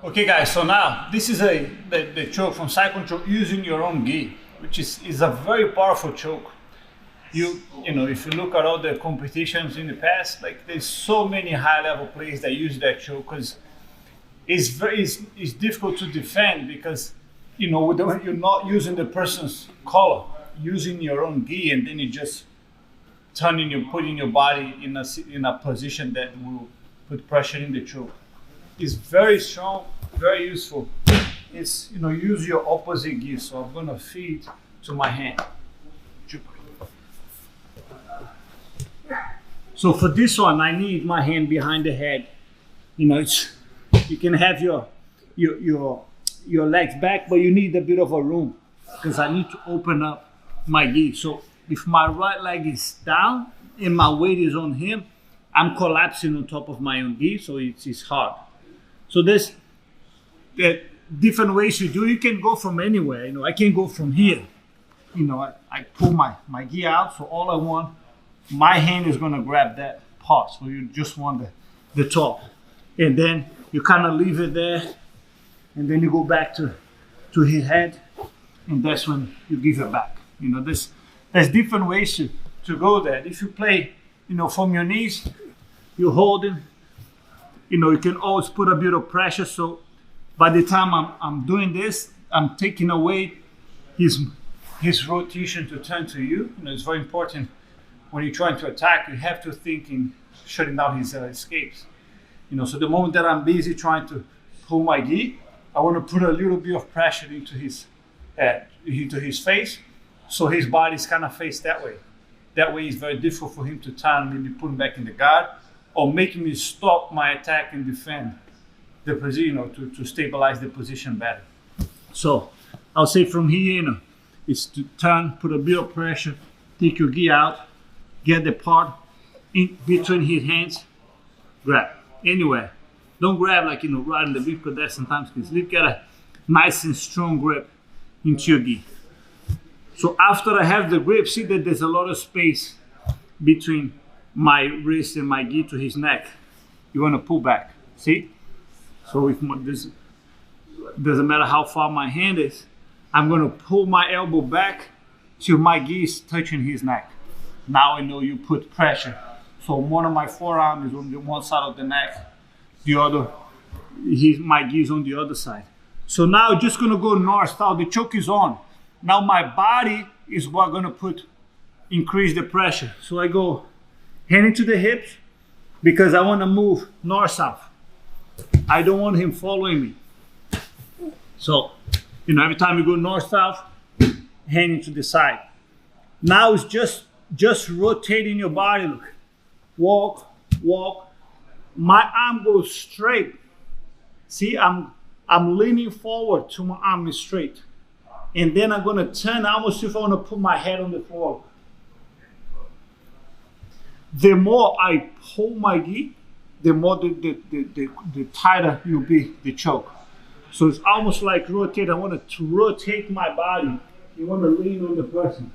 Okay guys, so now this is the choke from side control using your own gi, which is a very powerful choke. You know, if you look at all the competitions in the past, like there's so many high level players that use that choke because it's difficult to defend because you know you're not using the person's collar, using your own gi, and then you just putting your body in a position that will put pressure in the choke. It's very strong, very useful. It's, you know, use your opposite gi. So I'm gonna feed to my hand. So for this one, I need my hand behind the head. You know, you can have your legs back, but you need a bit of a room because I need to open up my gi. So if my right leg is down and my weight is on him, I'm collapsing on top of my own gi, so it's hard. So there's different ways you do. You can go from anywhere. You know, I can go from here. You know, I pull my gi out, so all I want, my hand is gonna grab that part. So you just want the top, and then you kind of leave it there, and then you go back to his head, and that's when you give it back. You know, there's different ways to go there. If you play, you know, from your knees, you're holding. You know, you can always put a bit of pressure. So by the time I'm doing this, I'm taking away his rotation to turn to you. You know, it's very important when you're trying to attack. You have to think in shutting down his escapes. You know, so the moment that I'm busy trying to pull my gi, I want to put a little bit of pressure into his face, so his body's kind of faced that way. That way, it's very difficult for him to turn, maybe put him back in the guard, or making me stop my attack and defend the position, you know, to stabilize the position better. So I'll say from here, you know, it's to turn, put a bit of pressure, take your gi out, get the part in between his hands, grab anywhere. Don't grab like, you know, right in the grip, because that sometimes can slip. Get a nice and strong grip into your gi. So after I have the grip, see that there's a lot of space between my wrist and my gi to his neck. You want to pull back, see? So if this doesn't matter how far my hand is, I'm going to pull my elbow back till my gi is touching his neck. Now I know you put pressure. So one of my forearm is on the one side of the neck, the other, my gi is on the other side. So now just going to go north-south. The choke is on. Now my body is what going to increase the pressure. So I go hand into the hips because I want to move north-south. I don't want him following me. So, you know, every time you go north-south, hand into the side. Now it's just rotating your body. Look, walk, walk. My arm goes straight. See, I'm leaning forward to my arm is straight. And then I'm gonna turn almost if I wanna put my head on the floor. The more I pull my gi, the more the tighter will be the choke. So it's almost like rotate. I want to rotate my body. You want to lean on the person.